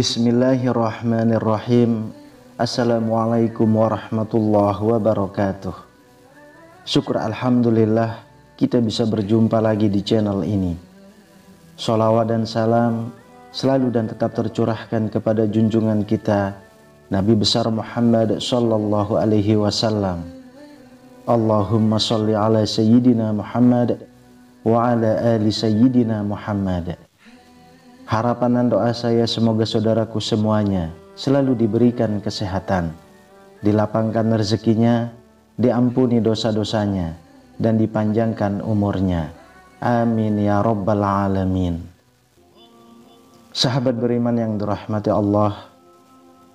Bismillahirrahmanirrahim. Assalamualaikum warahmatullahi wabarakatuh. Syukur alhamdulillah kita bisa berjumpa lagi di channel ini. Sholawat dan salam selalu dan tetap tercurahkan kepada junjungan kita Nabi besar Muhammad sallallahu alaihi wasallam. Allahumma sholli ala sayyidina Muhammad wa ala ali sayyidina Muhammad. Harapan dan doa saya semoga saudaraku semuanya selalu diberikan kesehatan, dilapangkan rezekinya, diampuni dosa-dosanya, dan dipanjangkan umurnya. Amin ya rabbal alamin. Sahabat beriman yang dirahmati Allah,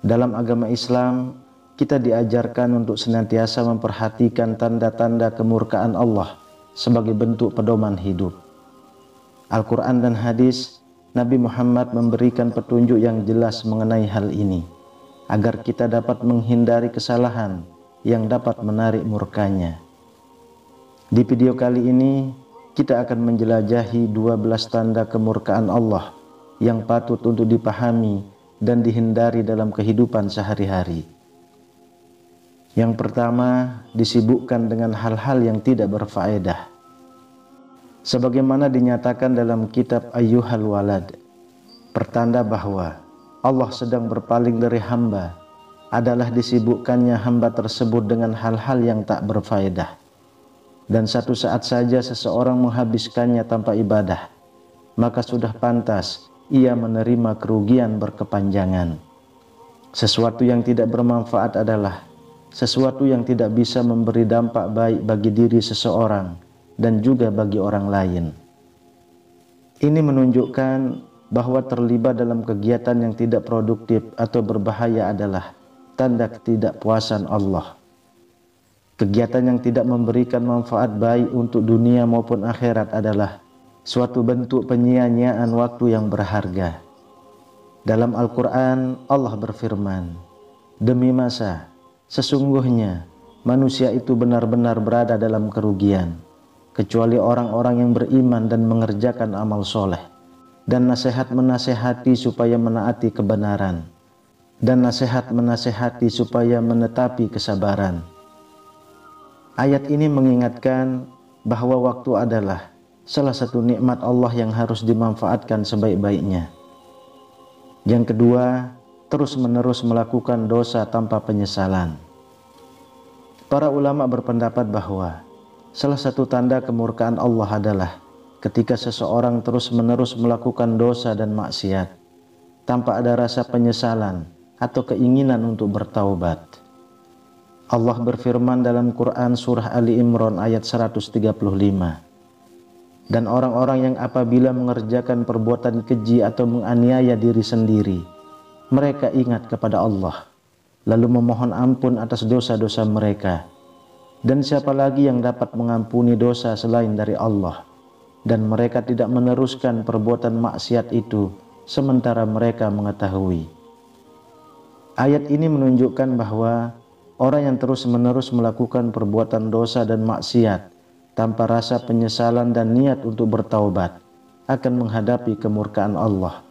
dalam agama Islam kita diajarkan untuk senantiasa memperhatikan tanda-tanda kemurkaan Allah sebagai bentuk pedoman hidup. Al-Quran dan hadis Nabi Muhammad memberikan petunjuk yang jelas mengenai hal ini, agar kita dapat menghindari kesalahan yang dapat menarik murkanya. Di video kali ini, kita akan menjelajahi 12 tanda kemurkaan Allah yang patut untuk dipahami dan dihindari dalam kehidupan sehari-hari. Yang pertama, disibukkan dengan hal-hal yang tidak berfaedah. Sebagaimana dinyatakan dalam kitab Ayyuhal Walad, pertanda bahwa Allah sedang berpaling dari hamba adalah disibukkannya hamba tersebut dengan hal-hal yang tak berfaedah. Dan satu saat saja seseorang menghabiskannya tanpa ibadah, maka sudah pantas ia menerima kerugian berkepanjangan. Sesuatu yang tidak bermanfaat adalah sesuatu yang tidak bisa memberi dampak baik bagi diri seseorang dan juga bagi orang lain. Ini menunjukkan bahwa terlibat dalam kegiatan yang tidak produktif atau berbahaya adalah tanda ketidakpuasan Allah. Kegiatan yang tidak memberikan manfaat baik untuk dunia maupun akhirat adalah suatu bentuk penyia-nyiaan waktu yang berharga. Dalam Al-Quran Allah berfirman, "Demi masa, sesungguhnya manusia itu benar-benar berada dalam kerugian, kecuali orang-orang yang beriman dan mengerjakan amal soleh, dan nasihat menasehati supaya menaati kebenaran, dan nasihat menasehati supaya menetapi kesabaran." Ayat ini mengingatkan bahwa waktu adalah salah satu nikmat Allah yang harus dimanfaatkan sebaik-baiknya. Yang kedua, terus-menerus melakukan dosa tanpa penyesalan. Para ulama berpendapat bahwa salah satu tanda kemurkaan Allah adalah ketika seseorang terus-menerus melakukan dosa dan maksiat tanpa ada rasa penyesalan atau keinginan untuk bertaubat. Allah berfirman dalam Quran surah Ali Imran ayat 135, "Dan orang-orang yang apabila mengerjakan perbuatan keji atau menganiaya diri sendiri, mereka ingat kepada Allah, lalu memohon ampun atas dosa-dosa mereka. Dan siapa lagi yang dapat mengampuni dosa selain dari Allah? Dan mereka tidak meneruskan perbuatan maksiat itu sementara mereka mengetahui." Ayat ini menunjukkan bahwa orang yang terus-menerus melakukan perbuatan dosa dan maksiat tanpa rasa penyesalan dan niat untuk bertaubat akan menghadapi kemurkaan Allah.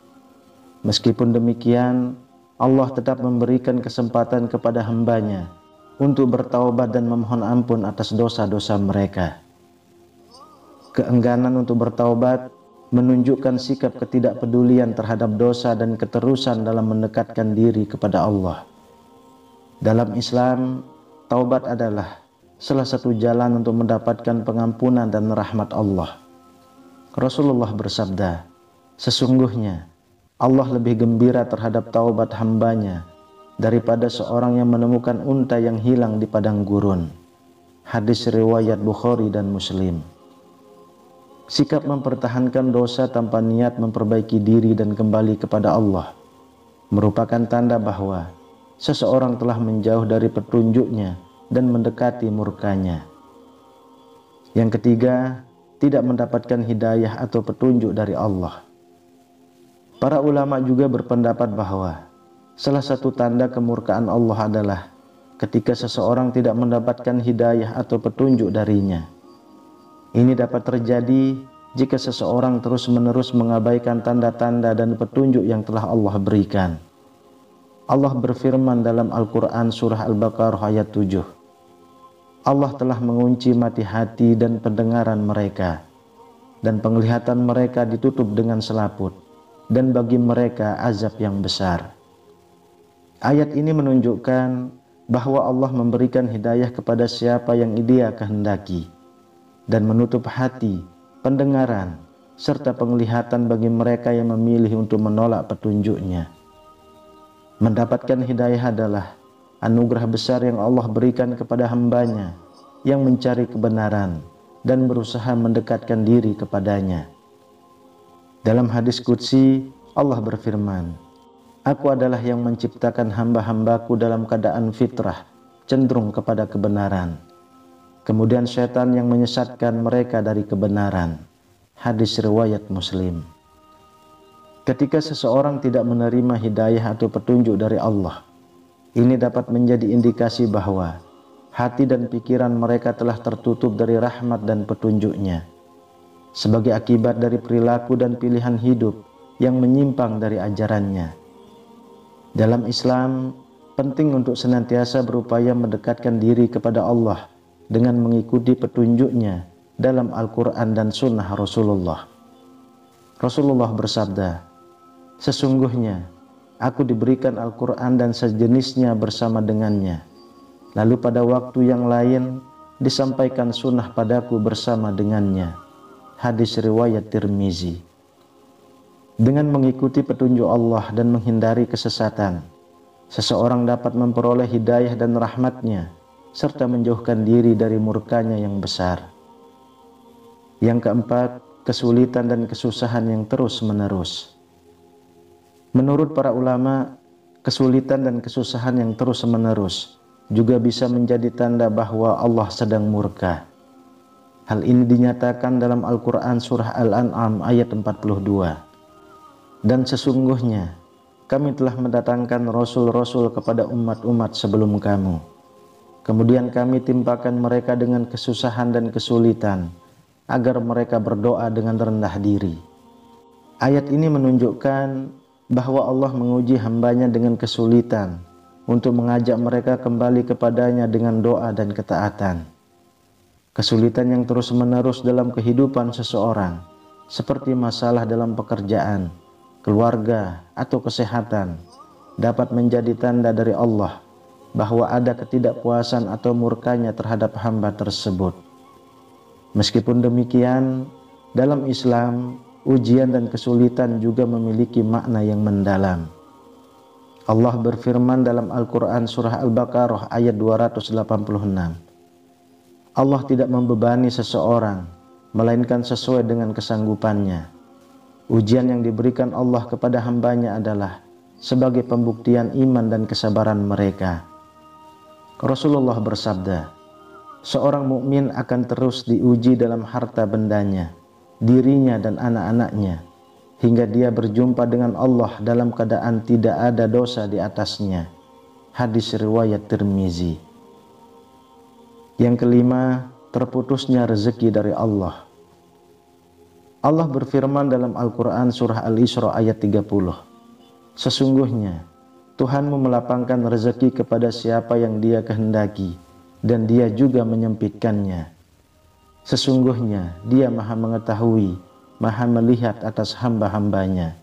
Meskipun demikian, Allah tetap memberikan kesempatan kepada hambanya untuk bertaubat dan memohon ampun atas dosa-dosa mereka. Keengganan untuk bertaubat menunjukkan sikap ketidakpedulian terhadap dosa dan keterusan dalam mendekatkan diri kepada Allah. Dalam Islam, taubat adalah salah satu jalan untuk mendapatkan pengampunan dan rahmat Allah. Rasulullah bersabda, "Sesungguhnya Allah lebih gembira terhadap taubat hambanya daripada seorang yang menemukan unta yang hilang di padang gurun." Hadis riwayat Bukhari dan Muslim. Sikap mempertahankan dosa tanpa niat memperbaiki diri dan kembali kepada Allah merupakan tanda bahwa seseorang telah menjauh dari petunjuknya dan mendekati murkanya. Yang ketiga, tidak mendapatkan hidayah atau petunjuk dari Allah. Para ulama juga berpendapat bahwa salah satu tanda kemurkaan Allah adalah ketika seseorang tidak mendapatkan hidayah atau petunjuk darinya. Ini dapat terjadi jika seseorang terus-menerus mengabaikan tanda-tanda dan petunjuk yang telah Allah berikan. Allah berfirman dalam Al-Quran surah Al-Baqarah ayat 7. Allah telah mengunci mati hati dan pendengaran mereka, dan penglihatan mereka ditutup dengan selaput, dan bagi mereka azab yang besar. Ayat ini menunjukkan bahwa Allah memberikan hidayah kepada siapa yang Dia kehendaki, dan menutup hati, pendengaran, serta penglihatan bagi mereka yang memilih untuk menolak petunjuk-Nya. Mendapatkan hidayah adalah anugerah besar yang Allah berikan kepada hamba-Nya yang mencari kebenaran dan berusaha mendekatkan diri kepadanya. Dalam hadis qudsi, Allah berfirman, "Aku adalah yang menciptakan hamba-hambaku dalam keadaan fitrah, cenderung kepada kebenaran. Kemudian syaitan yang menyesatkan mereka dari kebenaran." Hadis riwayat Muslim. Ketika seseorang tidak menerima hidayah atau petunjuk dari Allah, ini dapat menjadi indikasi bahwa hati dan pikiran mereka telah tertutup dari rahmat dan petunjuk-Nya, sebagai akibat dari perilaku dan pilihan hidup yang menyimpang dari ajaran-Nya. Dalam Islam, penting untuk senantiasa berupaya mendekatkan diri kepada Allah dengan mengikuti petunjuk-Nya dalam Al-Quran dan Sunnah Rasulullah. Rasulullah bersabda, "Sesungguhnya aku diberikan Al-Quran dan sejenisnya bersama dengannya. Lalu pada waktu yang lain disampaikan sunnah padaku bersama dengannya." Hadis riwayat Tirmizi. Dengan mengikuti petunjuk Allah dan menghindari kesesatan, seseorang dapat memperoleh hidayah dan rahmat-Nya, serta menjauhkan diri dari murka-Nya yang besar. Yang keempat, kesulitan dan kesusahan yang terus-menerus. Menurut para ulama, kesulitan dan kesusahan yang terus-menerus juga bisa menjadi tanda bahwa Allah sedang murka. Hal ini dinyatakan dalam Al-Quran surah Al-An'am ayat 42. "Dan sesungguhnya kami telah mendatangkan rasul-rasul kepada umat-umat sebelum kamu. Kemudian kami timpakan mereka dengan kesusahan dan kesulitan, agar mereka berdoa dengan rendah diri." Ayat ini menunjukkan bahwa Allah menguji hamba-Nya dengan kesulitan untuk mengajak mereka kembali kepadanya dengan doa dan ketaatan. Kesulitan yang terus-menerus dalam kehidupan seseorang, seperti masalah dalam pekerjaan, keluarga, atau kesehatan, dapat menjadi tanda dari Allah bahwa ada ketidakpuasan atau murka-Nya terhadap hamba tersebut. Meskipun demikian, dalam Islam, ujian dan kesulitan juga memiliki makna yang mendalam. Allah berfirman dalam Al-Quran surah Al-Baqarah ayat 286. Allah tidak membebani seseorang, melainkan sesuai dengan kesanggupannya. Ujian yang diberikan Allah kepada hamba-Nya adalah sebagai pembuktian iman dan kesabaran mereka. Rasulullah bersabda, "Seorang mukmin akan terus diuji dalam harta bendanya, dirinya dan anak-anaknya, hingga dia berjumpa dengan Allah dalam keadaan tidak ada dosa di atasnya." Hadis riwayat Tirmizi. Yang kelima, terputusnya rezeki dari Allah. Allah berfirman dalam Al-Quran surah Al-Isra ayat 30. "Sesungguhnya Tuhanmu melapangkan rezeki kepada siapa yang Dia kehendaki, dan Dia juga menyempitkannya. Sesungguhnya Dia Maha Mengetahui, Maha Melihat atas hamba-hambanya."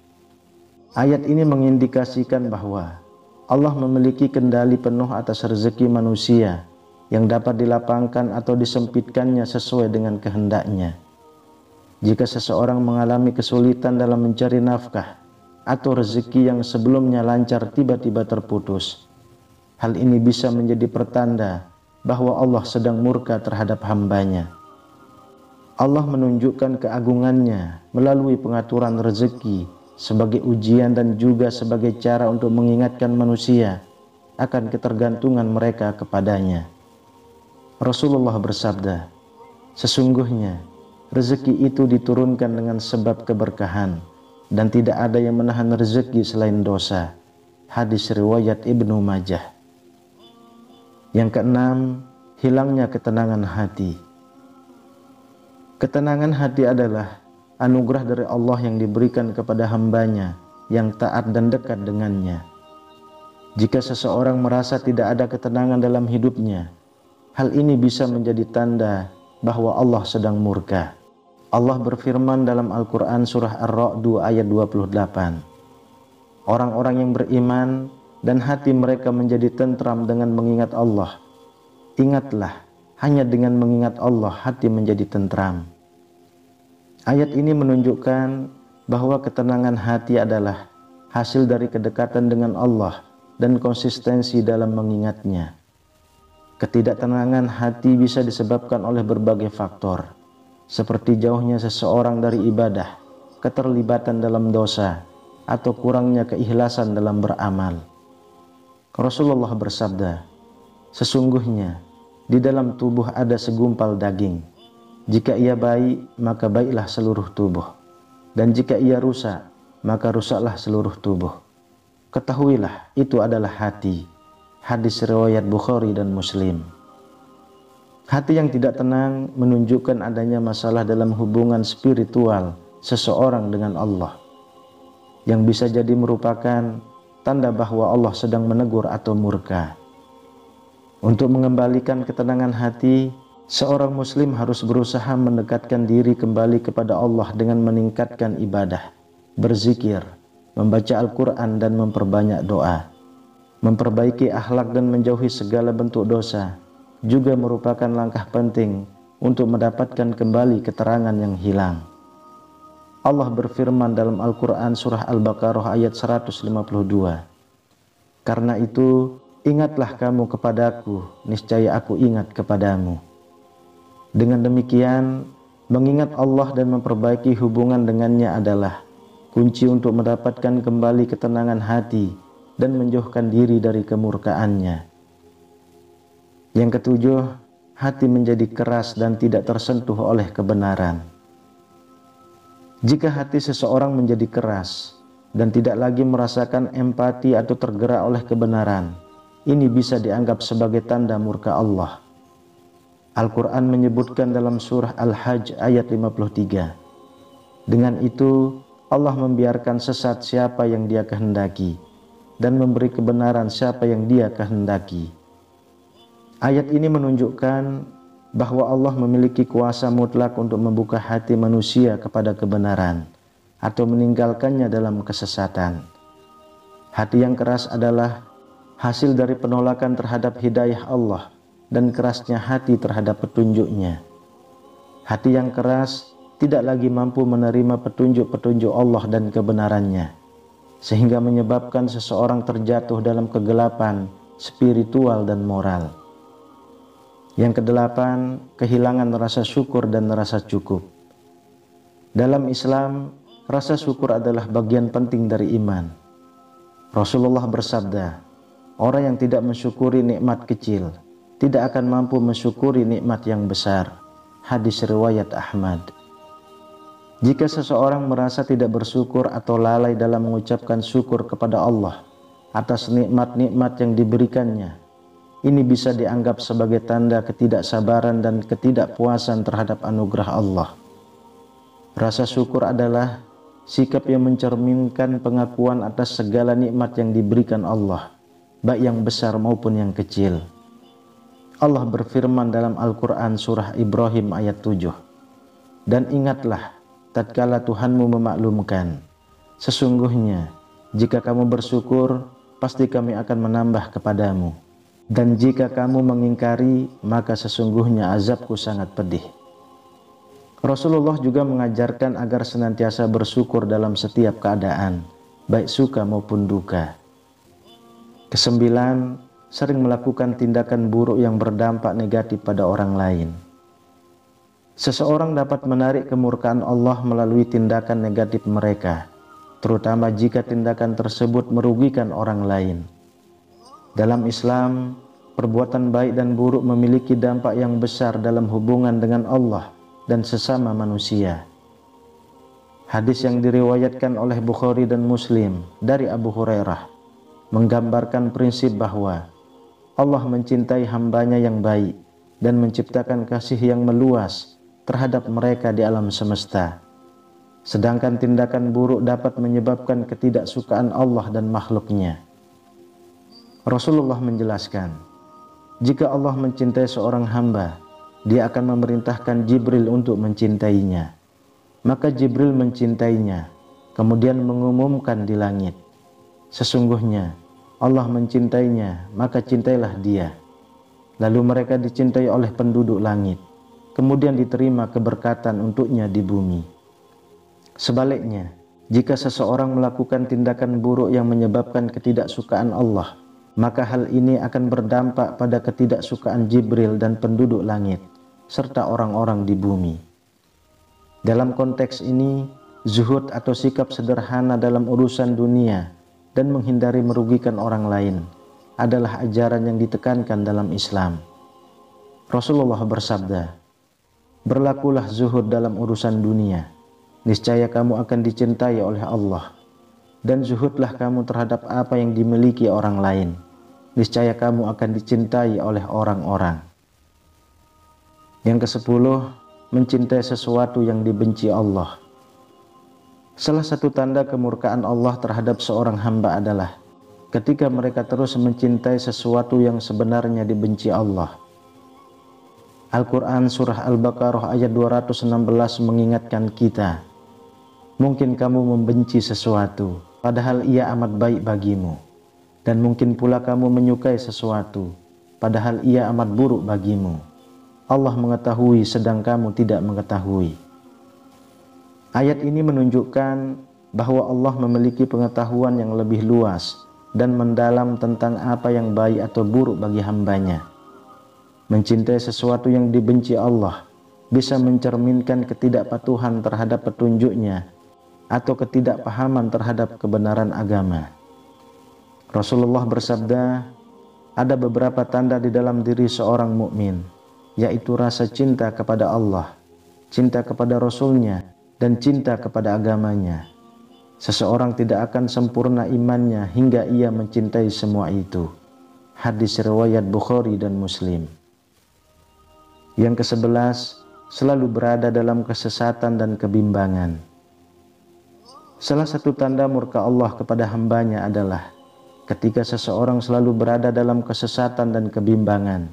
Ayat ini mengindikasikan bahwa Allah memiliki kendali penuh atas rezeki manusia yang dapat dilapangkan atau disempitkannya sesuai dengan kehendak-Nya. Jika seseorang mengalami kesulitan dalam mencari nafkah atau rezeki yang sebelumnya lancar tiba-tiba terputus, hal ini bisa menjadi pertanda bahwa Allah sedang murka terhadap hamba-Nya. Allah menunjukkan keagungan-Nya melalui pengaturan rezeki sebagai ujian dan juga sebagai cara untuk mengingatkan manusia akan ketergantungan mereka kepadanya. Rasulullah bersabda, "Sesungguhnya rezeki itu diturunkan dengan sebab keberkahan, dan tidak ada yang menahan rezeki selain dosa." Hadis riwayat Ibnu Majah. Yang keenam, hilangnya ketenangan hati. Ketenangan hati adalah anugerah dari Allah yang diberikan kepada hambanya yang taat dan dekat dengannya. Jika seseorang merasa tidak ada ketenangan dalam hidupnya, hal ini bisa menjadi tanda bahwa Allah sedang murka. Allah berfirman dalam Al-Quran surah Ar-Ra'd ayat 28, orang-orang yang beriman dan hati mereka menjadi tentram dengan mengingat Allah. Ingatlah, hanya dengan mengingat Allah hati menjadi tentram. Ayat ini menunjukkan bahwa ketenangan hati adalah hasil dari kedekatan dengan Allah dan konsistensi dalam mengingatnya. Ketidaktenangan hati bisa disebabkan oleh berbagai faktor, seperti jauhnya seseorang dari ibadah, keterlibatan dalam dosa, atau kurangnya keikhlasan dalam beramal. Rasulullah bersabda, sesungguhnya di dalam tubuh ada segumpal daging. Jika ia baik, maka baiklah seluruh tubuh. Dan jika ia rusak, maka rusaklah seluruh tubuh. Ketahuilah, itu adalah hati. Hadis riwayat Bukhari dan Muslim. Hati yang tidak tenang menunjukkan adanya masalah dalam hubungan spiritual seseorang dengan Allah, yang bisa jadi merupakan tanda bahwa Allah sedang menegur atau murka. Untuk mengembalikan ketenangan hati, seorang muslim harus berusaha mendekatkan diri kembali kepada Allah dengan meningkatkan ibadah, berzikir, membaca Al-Quran dan memperbanyak doa. Memperbaiki akhlak dan menjauhi segala bentuk dosa juga merupakan langkah penting untuk mendapatkan kembali keterangan yang hilang. Allah berfirman dalam Al-Quran surah Al-Baqarah ayat 152, karena itu ingatlah kamu kepadaku, niscaya aku ingat kepadamu. Dengan demikian, mengingat Allah dan memperbaiki hubungan dengannya adalah kunci untuk mendapatkan kembali ketenangan hati dan menjauhkan diri dari kemurkaannya. Yang ketujuh, hati menjadi keras dan tidak tersentuh oleh kebenaran. Jika hati seseorang menjadi keras dan tidak lagi merasakan empati atau tergerak oleh kebenaran, ini bisa dianggap sebagai tanda murka Allah. Al-Quran menyebutkan dalam surah Al-Hajj ayat 53, dengan itu Allah membiarkan sesat siapa yang Dia kehendaki dan memberi kebenaran siapa yang Dia kehendaki. Ayat ini menunjukkan bahwa Allah memiliki kuasa mutlak untuk membuka hati manusia kepada kebenaran atau meninggalkannya dalam kesesatan. Hati yang keras adalah hasil dari penolakan terhadap hidayah Allah dan kerasnya hati terhadap petunjuknya. Hati yang keras tidak lagi mampu menerima petunjuk-petunjuk Allah dan kebenarannya, sehingga menyebabkan seseorang terjatuh dalam kegelapan spiritual dan moral. Yang kedelapan, kehilangan rasa syukur dan rasa cukup. Dalam Islam, rasa syukur adalah bagian penting dari iman. Rasulullah bersabda, orang yang tidak mensyukuri nikmat kecil tidak akan mampu mensyukuri nikmat yang besar. Hadis riwayat Ahmad. Jika seseorang merasa tidak bersyukur atau lalai dalam mengucapkan syukur kepada Allah atas nikmat-nikmat yang diberikannya, ini bisa dianggap sebagai tanda ketidaksabaran dan ketidakpuasan terhadap anugerah Allah. Rasa syukur adalah sikap yang mencerminkan pengakuan atas segala nikmat yang diberikan Allah, baik yang besar maupun yang kecil. Allah berfirman dalam Al-Quran surah Ibrahim ayat 7, dan ingatlah tatkala Tuhanmu memaklumkan, sesungguhnya jika kamu bersyukur, pasti kami akan menambah kepadamu. Dan jika kamu mengingkari, maka sesungguhnya azabku sangat pedih. Rasulullah juga mengajarkan agar senantiasa bersyukur dalam setiap keadaan, baik suka maupun duka. Kesembilan, sering melakukan tindakan buruk yang berdampak negatif pada orang lain. Seseorang dapat menarik kemurkaan Allah melalui tindakan negatif mereka, terutama jika tindakan tersebut merugikan orang lain. Dalam Islam, perbuatan baik dan buruk memiliki dampak yang besar dalam hubungan dengan Allah dan sesama manusia. Hadis yang diriwayatkan oleh Bukhari dan Muslim dari Abu Hurairah menggambarkan prinsip bahwa Allah mencintai hambanya yang baik dan menciptakan kasih yang meluas terhadap mereka di alam semesta. sedangkan tindakan buruk dapat menyebabkan ketidaksukaan Allah dan makhluknya. Rasulullah menjelaskan, jika Allah mencintai seorang hamba, Dia akan memerintahkan Jibril untuk mencintainya. Maka Jibril mencintainya, kemudian mengumumkan di langit, sesungguhnya Allah mencintainya, maka cintailah dia. Lalu mereka dicintai oleh penduduk langit, kemudian diterima keberkatan untuknya di bumi. Sebaliknya, jika seseorang melakukan tindakan buruk yang menyebabkan ketidaksukaan Allah, maka hal ini akan berdampak pada ketidaksukaan Jibril dan penduduk langit, serta orang-orang di bumi. Dalam konteks ini, zuhud atau sikap sederhana dalam urusan dunia dan menghindari merugikan orang lain adalah ajaran yang ditekankan dalam Islam. Rasulullah bersabda, "Berlakulah zuhud dalam urusan dunia, niscaya kamu akan dicintai oleh Allah. Dan zuhudlah kamu terhadap apa yang dimiliki orang lain, niscaya kamu akan dicintai oleh orang-orang." Yang ke-10, mencintai sesuatu yang dibenci Allah. Salah satu tanda kemurkaan Allah terhadap seorang hamba adalah ketika mereka terus mencintai sesuatu yang sebenarnya dibenci Allah. Al-Quran Surah Al-Baqarah ayat 216 mengingatkan kita, mungkin kamu membenci sesuatu, padahal ia amat baik bagimu. Dan mungkin pula kamu menyukai sesuatu, padahal ia amat buruk bagimu. Allah mengetahui sedang kamu tidak mengetahui. Ayat ini menunjukkan bahwa Allah memiliki pengetahuan yang lebih luas dan mendalam tentang apa yang baik atau buruk bagi hambanya. Mencintai sesuatu yang dibenci Allah bisa mencerminkan ketidakpatuhan terhadap petunjuknya atau ketidakpahaman terhadap kebenaran agama. Rasulullah bersabda, ada beberapa tanda di dalam diri seorang mukmin, yaitu rasa cinta kepada Allah, cinta kepada Rasulnya, dan cinta kepada agamanya. Seseorang tidak akan sempurna imannya hingga ia mencintai semua itu. Hadis riwayat Bukhari dan Muslim. Yang ke-11, selalu berada dalam kesesatan dan kebimbangan. Salah satu tanda murka Allah kepada hambanya adalah ketika seseorang selalu berada dalam kesesatan dan kebimbangan,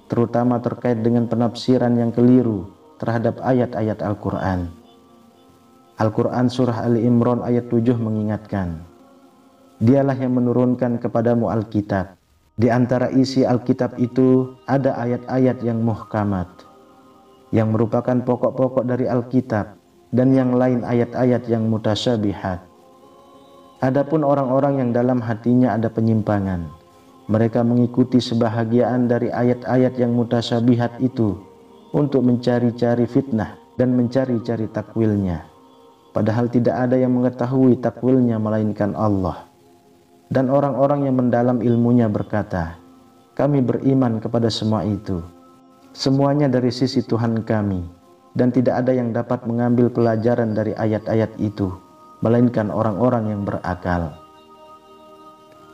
terutama terkait dengan penafsiran yang keliru terhadap ayat-ayat Al-Quran. Al-Quran Surah Ali Imran ayat 7 mengingatkan, Dialah yang menurunkan kepadamu Alkitab. Di antara isi Alkitab itu ada ayat-ayat yang muhkamat, yang merupakan pokok-pokok dari Alkitab, dan yang lain ayat-ayat yang mutasyabihat. Adapun orang-orang yang dalam hatinya ada penyimpangan, mereka mengikuti sebahagian dari ayat-ayat yang mutasyabihat itu untuk mencari-cari fitnah dan mencari-cari takwilnya. Padahal tidak ada yang mengetahui takwilnya melainkan Allah. Dan orang-orang yang mendalam ilmunya berkata, kami beriman kepada semua itu. Semuanya dari sisi Tuhan kami, dan tidak ada yang dapat mengambil pelajaran dari ayat-ayat itu, melainkan orang-orang yang berakal.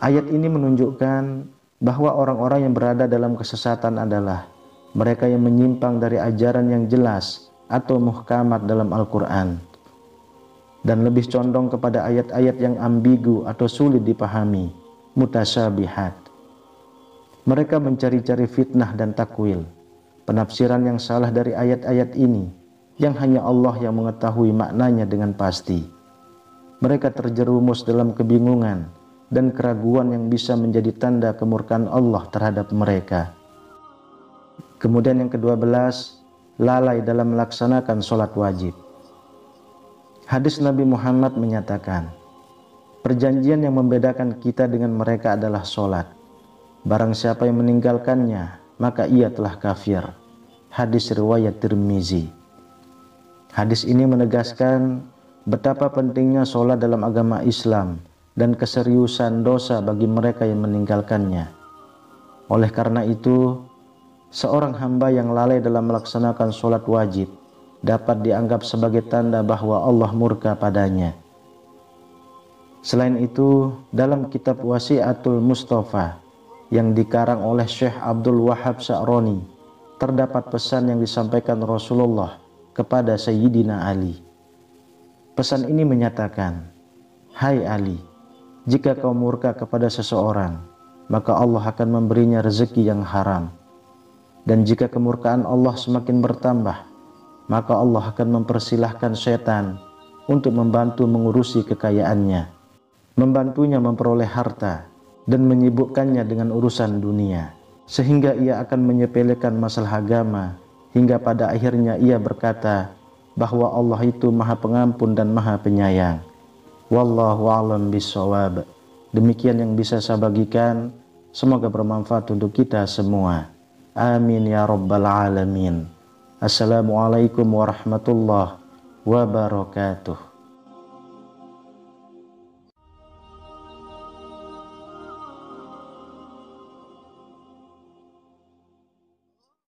Ayat ini menunjukkan bahwa orang-orang yang berada dalam kesesatan adalah mereka yang menyimpang dari ajaran yang jelas atau muhkamat dalam Al-Quran, dan lebih condong kepada ayat-ayat yang ambigu atau sulit dipahami, mutasyabihat. Mereka mencari-cari fitnah dan takwil, penafsiran yang salah dari ayat-ayat ini, yang hanya Allah yang mengetahui maknanya dengan pasti. Mereka terjerumus dalam kebingungan dan keraguan yang bisa menjadi tanda kemurkaan Allah terhadap mereka. Kemudian yang ke-12, lalai dalam melaksanakan sholat wajib. Hadis Nabi Muhammad menyatakan, perjanjian yang membedakan kita dengan mereka adalah sholat. Barang siapa yang meninggalkannya, maka ia telah kafir. Hadis riwayat Tirmizi. Hadis ini menegaskan betapa pentingnya sholat dalam agama Islam dan keseriusan dosa bagi mereka yang meninggalkannya. Oleh karena itu, seorang hamba yang lalai dalam melaksanakan sholat wajib dapat dianggap sebagai tanda bahwa Allah murka padanya. Selain itu, dalam kitab Wasi'atul Mustafa yang dikarang oleh Syekh Abdul Wahab Sa'roni, terdapat pesan yang disampaikan Rasulullah kepada Sayyidina Ali. Pesan ini menyatakan, hai Ali, jika kau murka kepada seseorang, maka Allah akan memberinya rezeki yang haram. Dan jika kemurkaan Allah semakin bertambah, maka Allah akan mempersilahkan setan untuk membantu mengurusi kekayaannya, membantunya memperoleh harta, dan menyibukkannya dengan urusan dunia, sehingga ia akan menyepelekan masalah agama, hingga pada akhirnya ia berkata bahwa Allah itu Maha Pengampun dan Maha Penyayang. Wallahu a'lam bishawab. Demikian yang bisa saya bagikan, semoga bermanfaat untuk kita semua. Amin ya rabbal alamin. Assalamualaikum warahmatullahi wabarakatuh.